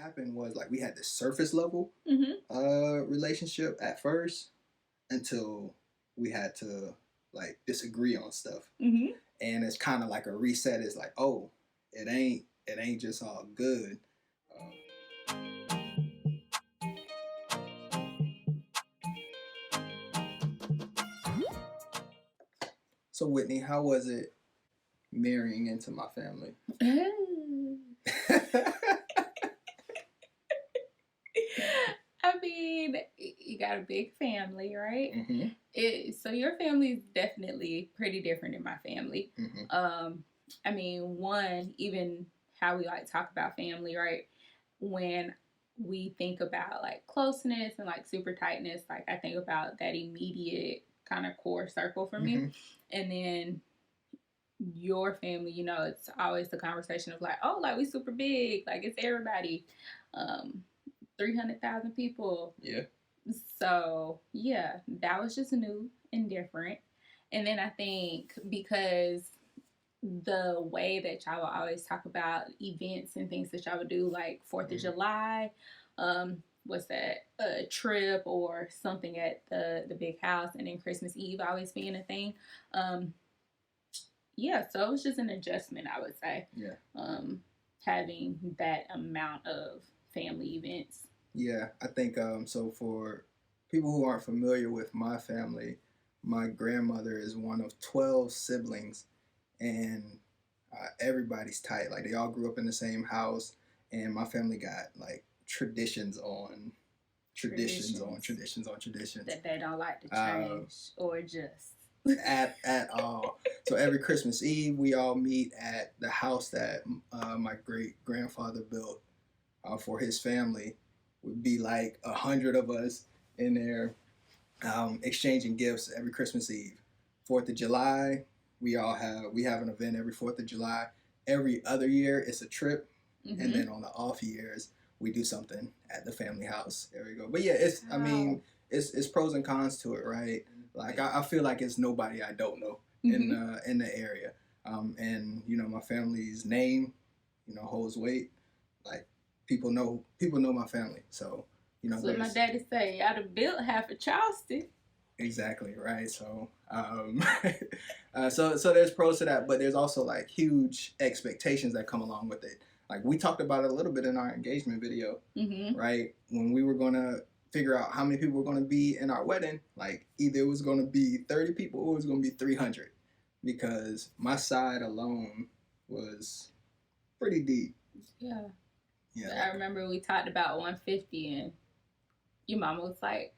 happened was like we had this surface level relationship at first until we had to like disagree on stuff. And it's kind of like a reset. It's like, oh, it ain't just all good. So Whitney, how was it marrying into my family? I mean, you got a big family, right? So your family is definitely pretty different than my family. I mean, one, even how we like talk about family, right? When we think about like closeness and like super tightness, like I think about that immediate kind of core circle for me. And then your family, you know, it's always the conversation of like, oh, like we super big, like it's everybody. 300,000 people. Yeah. So, yeah, that was just new and different. And then I think because the way that y'all will always talk about events and things that y'all would do, like 4th of July, what's that, a trip or something at the big house, and then Christmas Eve always being a thing. Yeah, so it was just an adjustment, I would say. Yeah. Having that amount of family events. Yeah, I think so for people who aren't familiar with my family, my grandmother is one of 12 siblings, and everybody's tight. Like they all grew up in the same house, and my family got like traditions on traditions that they don't like to change or adjust at all. So every Christmas Eve, we all meet at the house that my great grandfather built for his family. Would be like 100 of us in there exchanging gifts every Christmas Eve. 4th of July, we have an event every 4th of July. Every other year, it's a trip, and then on the off years, we do something at the family house. There we go. But yeah, I mean, it's pros and cons to it, right? Like I feel like it's nobody I don't know in the area, and you know my family's name, you know, holds weight. Like people know my family, so you know. So my daddy say, "I'd have built half of Charleston." Exactly right. So, so there's pros to that, but there's also like huge expectations that come along with it. Like we talked about it a little bit in our engagement video, right? When we were gonna figure out how many people were gonna be in our wedding, like either it was gonna be 30 people or it was gonna be 300, because my side alone was pretty deep. Yeah. I remember we talked about 150, and your mama was like,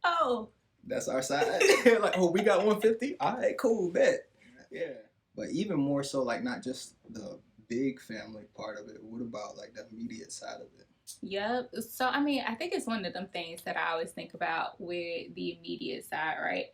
"Oh, that's our side." Like, oh, we got 150. All right, cool, bet. Yeah. But even more so, like not just the big family part of it. What about like the immediate side of it? Yep. So I mean, I think it's one of them things that I always think about with the immediate side, right?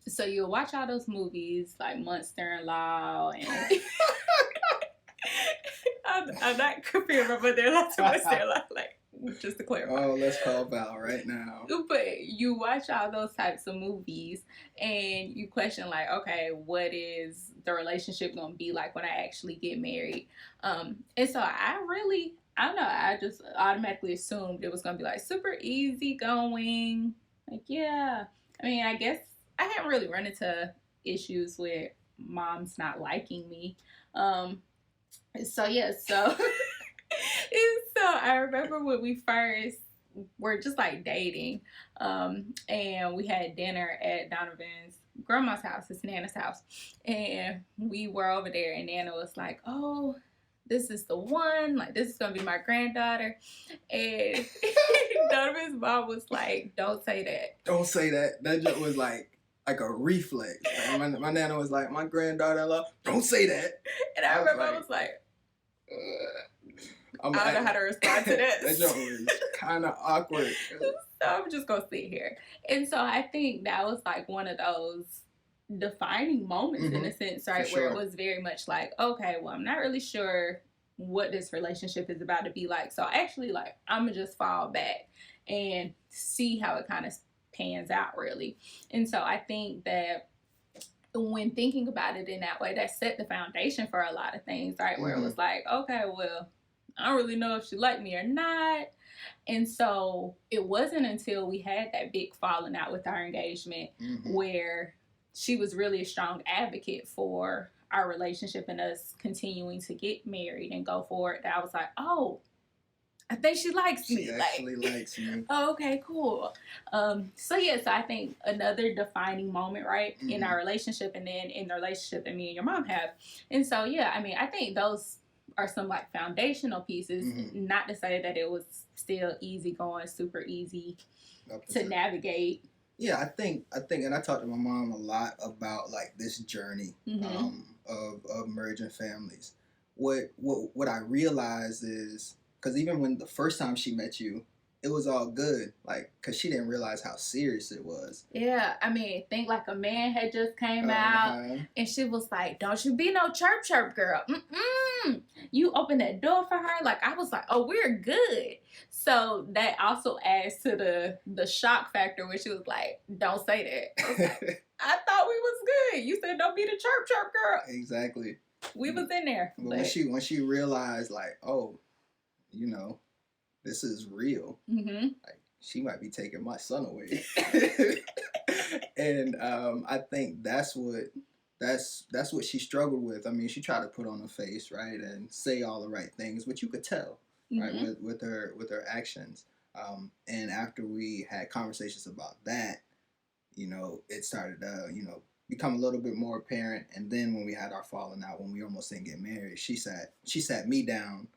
So you'll watch all those movies like Monster-in-Law and I'm not comparing my mother-in-law to Monster-in-Law, like, just to clarify. Oh, let's call Val right now. But you watch all those types of movies and you question like, okay, what is the relationship gonna be like when I actually get married? And so I don't know, I just automatically assumed it was gonna be like super easy going. Like, yeah. I mean, I guess I haven't really run into issues with moms not liking me. So yeah, so I remember when we first were just like dating, and we had dinner at Donovan's grandma's house, his Nana's house, and we were over there, and Nana was like, "Oh, this is the one, like this is gonna be my granddaughter," and Donovan's mom was like, "Don't say that. Don't say that." That just was like a reflex. Like my Nana was like, "My granddaughter-in-law, don't say that." And I remember I was like, I don't know how to respond to this. That joke was kind of awkward. So I'm just going to sit here. And so I think that was like one of those defining moments in a sense, right? Where it was very much like, okay, well, I'm not really sure what this relationship is about to be like. So actually, like, I'm going to just fall back and see how it kind of pans out, really. And so I think that when thinking about it in that way, that set the foundation for a lot of things, right? Where it was like, okay, well, I don't really know if she liked me or not. And so it wasn't until we had that big falling out with our engagement where she was really a strong advocate for our relationship and us continuing to get married and go for it, that I was like, oh, I think she likes me. She actually likes me. Oh, okay, cool. So yes, I think another defining moment, right, in our relationship, and then in the relationship that me and your mom have. And so yeah, I mean, I think those are some like foundational pieces. Not to say that it was still easy going, super easy to navigate. Yeah, I think, and I talked to my mom a lot about like this journey of merging families. What I realized is, because even when the first time she met you, it was all good, like, because she didn't realize how serious it was. Yeah, I mean, think like a man had just came out, and she was like, "Don't you be no chirp girl. You open that door for her." Like, I was like, "Oh, we're good." So that also adds to the shock factor, where she was like, "Don't say that." I thought we was good. You said don't be the chirp girl. Exactly. We was in there. But when she realized, like, oh, you know, this is real. Like, she might be taking my son away. And I think that's what she struggled with. I mean, she tried to put on a face, right, and say all the right things, but you could tell, right, with her actions. And after we had conversations about that, you know, it started to, you know, become a little bit more apparent. And then when we had our falling out, when we almost didn't get married, she sat me down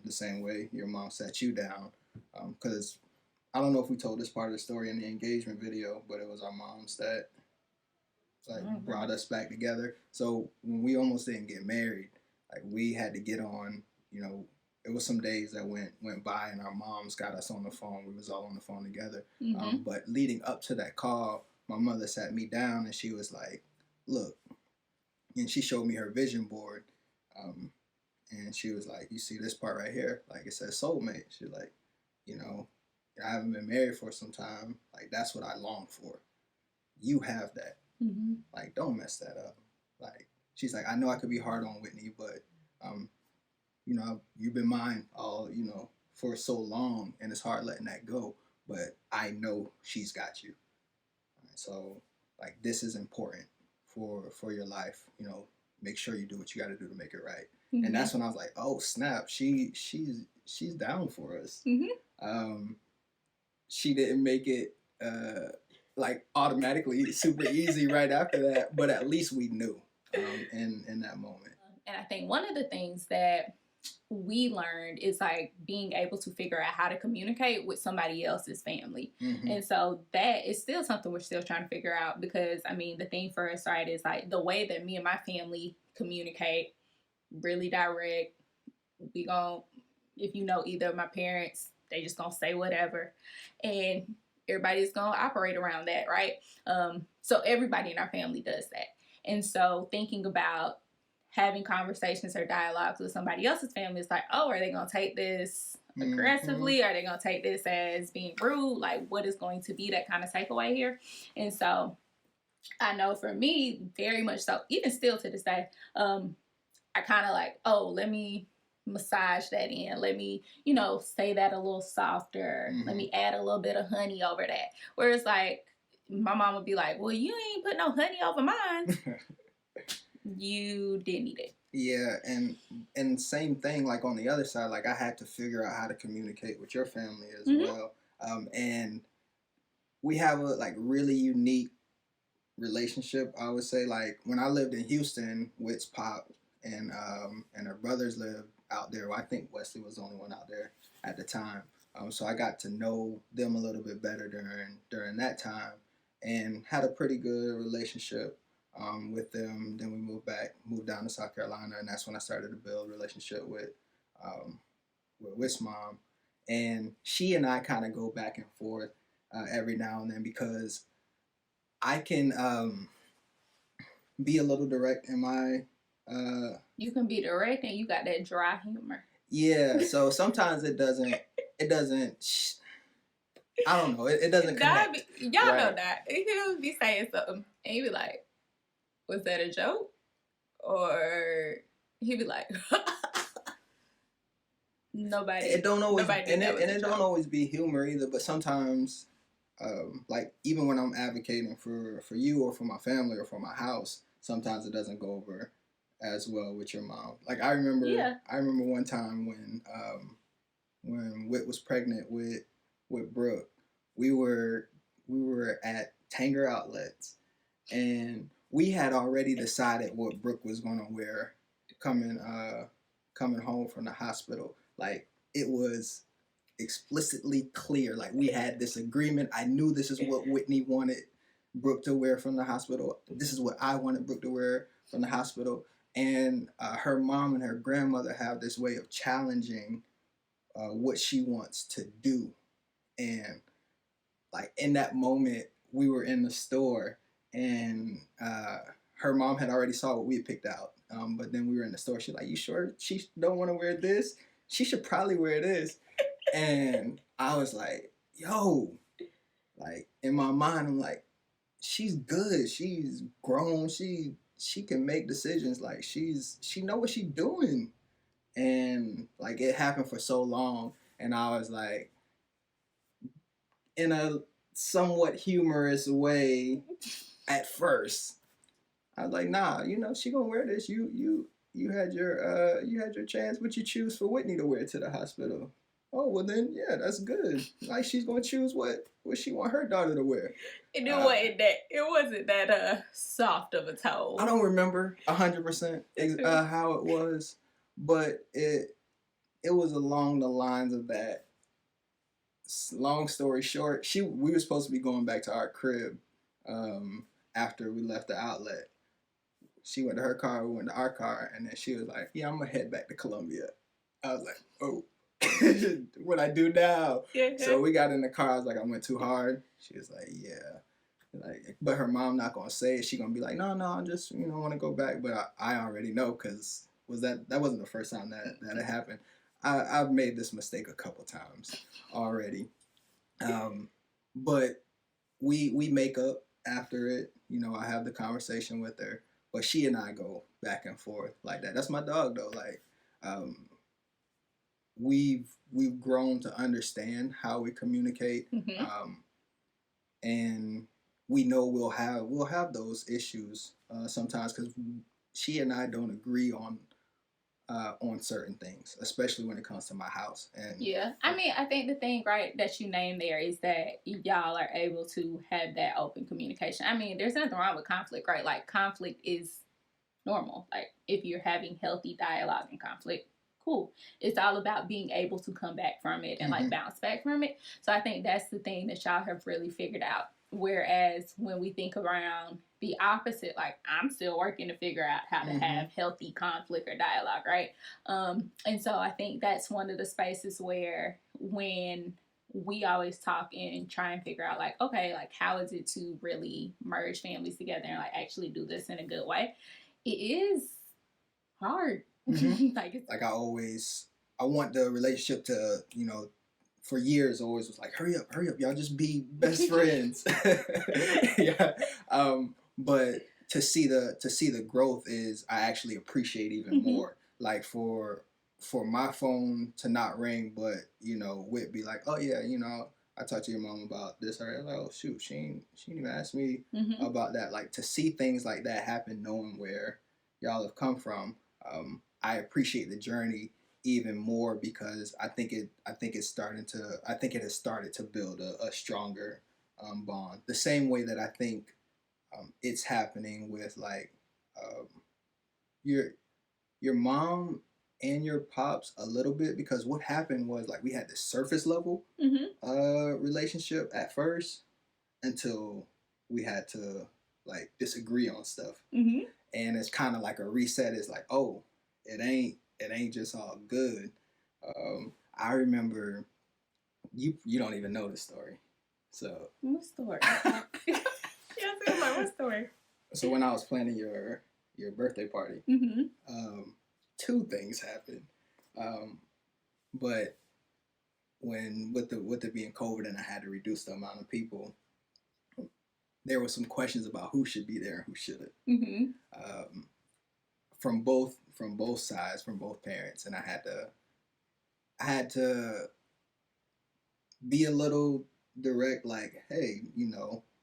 the same way your mom sat you down, because I don't know if we told this part of the story in the engagement video, but it was our moms that like brought us back together. So when we almost didn't get married, like, we had to get on, you know, it was some days that went by and our moms got us on the phone. We was all on the phone together. But leading up to that call, my mother sat me down and she was like, look, and she showed me her vision board. And she was like, you see this part right here? Like, it says soulmate. She's like, you know, I haven't been married for some time. Like, that's what I long for. You have that. Like, don't mess that up. Like, she's like, I know I could be hard on Whitney, but, you know, you've been mine all, you know, for so long, and it's hard letting that go. But I know she's got you. So, like, this is important for your life. You know, make sure you do what you got to do to make it right. And that's when I was like, oh snap, she's down for us. She didn't make it like automatically super easy right after that, but at least we knew in that moment. And I think one of the things that we learned is like being able to figure out how to communicate with somebody else's family. And so that is still something we're still trying to figure out, because I mean, the thing for us, right, is like the way that me and my family communicate, really direct. We gon', if you know either of my parents, they just gonna say whatever, and everybody's gonna operate around that, right? So everybody in our family does that. And so thinking about having conversations or dialogues with somebody else's family is like, oh, are they gonna take this aggressively? Are they gonna take this as being rude? Like, what is going to be that kind of takeaway here? And so I know for me, very much so, even still to this day, I kind of like, oh, let me massage that in. Let me, you know, say that a little softer. Let me add a little bit of honey over that. Whereas like my mom would be like, well, you ain't put no honey over mine. You didn't eat it. Yeah, and same thing, like on the other side, like I had to figure out how to communicate with your family as well. And we have a like really unique relationship, I would say. Like when I lived in Houston, Witt's pop and her brothers lived out there. Well, I think Wesley was the only one out there at the time. So I got to know them a little bit better during that time, and had a pretty good relationship with them. Then we moved down to South Carolina, and that's when I started to build a relationship with Witt's mom. And she and I kind of go back and forth every now and then, because I can be a little direct in my you can be direct, and you got that dry humor. Yeah, so sometimes it doesn't I don't know, it doesn't connect. Y'all know that. He'll be saying something, and he'll be like, was that a joke? Or he'll be like, it don't always, nobody and did that with it the don't joke. always be humor either. But sometimes, like even when I'm advocating for you or for my family or for my house, sometimes it doesn't go over as well with your mom. Like Yeah. I remember one time when Whit was pregnant with Brooke, we were at Tanger Outlets, and we had already decided what Brooke was gonna wear coming coming home from the hospital. Like it was explicitly clear. Like we had this agreement. I knew this is what Whitney wanted Brooke to wear from the hospital. This is what I wanted Brooke to wear from the hospital. And her mom and her grandmother have this way of challenging what she wants to do. And like in that moment, we were in the store, and her mom had already saw what we had picked out. But then we were in the store. She's like, "You sure she don't want to wear this? She should probably wear this." And I was like, "Yo," like in my mind, I'm like, "She's good. She's grown. She can make decisions. Like she know what she's doing." And like it happened for so long, and I was like, in a somewhat humorous way at first, I was like, "Nah, you know, she gonna wear this. You had your chance. What you choose for Whitney to wear to the hospital? Oh well, then yeah, that's good. Like she's gonna choose what she want her daughter to wear." And it wasn't that soft of a tone. I don't remember 100% how it was, but it was along the lines of that. Long story short, we were supposed to be going back to our crib after we left the outlet. She went to her car, we went to our car, and then she was like, "Yeah, I'm gonna head back to Columbia." I was like, "Oh, what I do now?" Yeah. So we got in the car. I was like, "I went too hard." She was like, "Yeah." Like, but her mom not gonna say it. She gonna be like, "No, I just want to go back." But I already know because that wasn't the first time that it happened. I've made this mistake a couple times already. But we make up after it. I have the conversation with her, but she and I go back and forth like that. That's my dog though. Like, we've grown to understand how we communicate, and we know we'll have those issues sometimes because she and I don't agree on certain things, especially when it comes to my house. And yeah, I mean, I think the thing right that you named there is that y'all are able to have that open communication. I mean, there's nothing wrong with conflict, right? Like conflict is normal. Like if you're having healthy dialogue and conflict, cool. It's all about being able to come back from it and like bounce back from it. So I think that's the thing that y'all have really figured out. Whereas when we think around the opposite, like I'm still working to figure out how to have healthy conflict or dialogue, right? And so I think that's one of the spaces where when we always talk and try and figure out like, okay, like how is it to really merge families together and like actually do this in a good way? It is hard. Like I want the relationship to, for years always was like, hurry up, y'all just be best friends. Yeah. But to see the growth is I actually appreciate even more. Like for my phone to not ring, but Whit be like, "Oh yeah, I talked to your mom about this." Or like, "Oh shoot, she ain't even asked me about that." Like to see things like that happen, knowing where y'all have come from, I appreciate the journey even more because I think it has started to build a stronger bond. The same way that I think it's happening with like your mom and your pops a little bit, because what happened was like we had this surface level relationship at first until we had to like disagree on stuff, and it's kind of like a reset. It's like, oh, it ain't just all good. I remember you don't even know the story, so what story? Yes, I'm like, what story? So when I was planning your birthday party, two things happened. But when with the being COVID and I had to reduce the amount of people, there were some questions about who should be there and who shouldn't. From both sides, from both parents, and I I had to be a little direct, like, hey,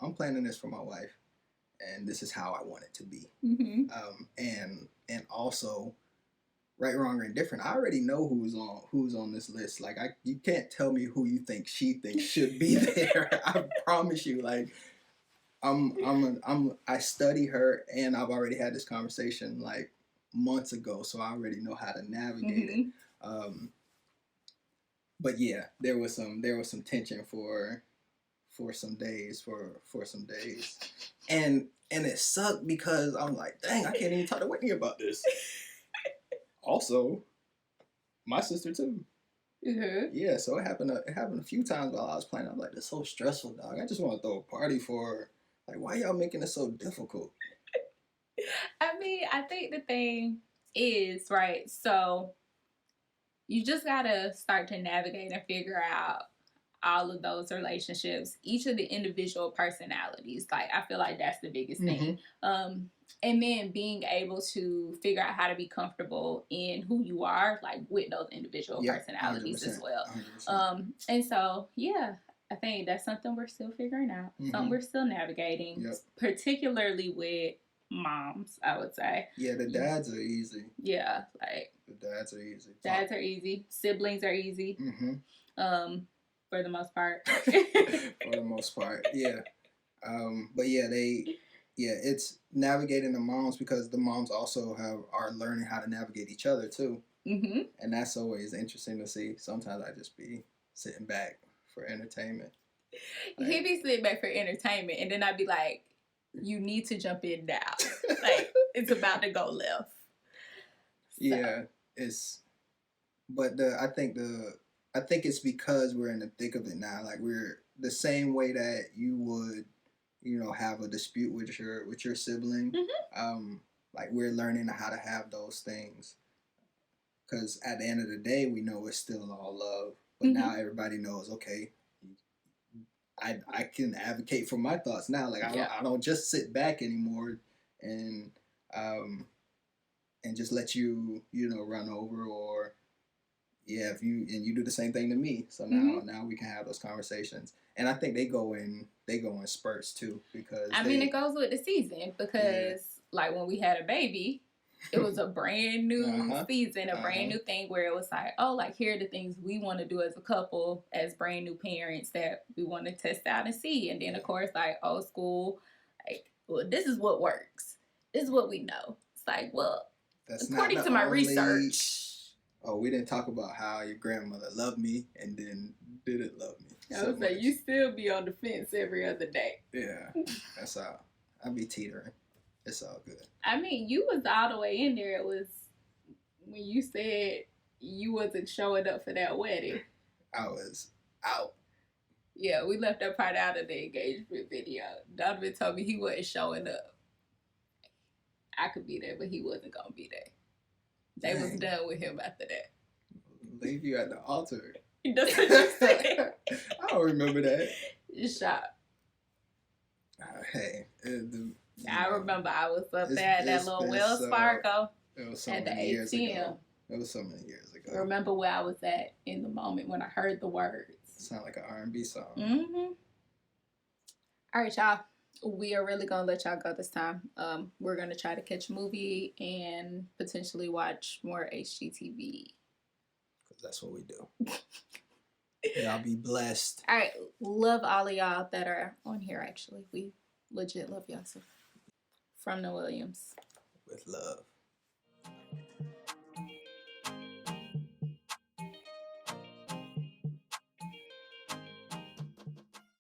I'm planning this for my wife, and this is how I want it to be. And also, right, wrong, or indifferent, I already know who's on this list. Like, you can't tell me who you think she thinks should be there. I promise you. Like, I study her, and I've already had this conversation like months ago, so I already know how to navigate it. But yeah, there was some tension for some days, and it sucked because I'm like, dang, I can't even talk to Whitney about this. Also, my sister too. Yeah, so it happened a few times while I was playing. I'm like, this is so stressful, dog. I just want to throw a party for her. Like, why y'all making it so difficult? I mean, I think the thing is, right, so you just gotta start to navigate and figure out all of those relationships, each of the individual personalities. Like, I feel like that's the biggest thing. And then being able to figure out how to be comfortable in who you are, like with those individual personalities as well. 100%. And so, yeah, I think that's something we're still figuring out, something we're still navigating, particularly with moms, I would say. Yeah, the dads are easy. Yeah, like the dads are easy. Dads are easy. Siblings are easy. For the most part. For the most part, yeah. But yeah, it's navigating the moms, because the moms also are learning how to navigate each other too. And that's always interesting to see. Sometimes I just be sitting back for entertainment. Like, he'd be sitting back for entertainment, and then I'd be like, you need to jump in now. Like, it's about to go left. So. Yeah, I think it's because we're in the thick of it now. Like, we're the same way that you would, have a dispute with your sibling. Like, we're learning how to have those things, because at the end of the day, we know it's still all love. But now everybody knows, okay, I can advocate for my thoughts now. Like, I don't just sit back anymore and just let you run over, or if you do the same thing to me. So now we can have those conversations. And I think they go in spurts too, because I mean, it goes with the season, because like when we had a baby, it was a brand new season, a brand new thing where it was like, oh, like, here are the things we want to do as a couple, as brand new parents, that we want to test out and see. And then of course, like, old school, like, well, this is what works. This is what we know. It's like, well, that's according to my research. Oh, we didn't talk about how your grandmother loved me and then didn't love me. I was like, you still be on the fence every other day. Yeah, that's how I be teetering. It's all good. I mean, you was all the way in there. It was when you said you wasn't showing up for that wedding. I was out. Yeah, we left that part out of the engagement video. Donovan told me he wasn't showing up. I could be there, but he wasn't going to be there. They was done with him after that. Leave you at the altar. That's what you said. I don't remember that. You shot. Hey. I remember I was up there at that little Wells Fargo at the ATM. It was so many years ago. I remember where I was at in the moment when I heard the words. Sound like an R&B song. All right, y'all. We are really going to let y'all go this time. We're going to try to catch a movie and potentially watch more HGTV. Because that's what we do. Y'all be blessed. All right. Love all of y'all that are on here, actually. We legit love y'all. So. From the Williams.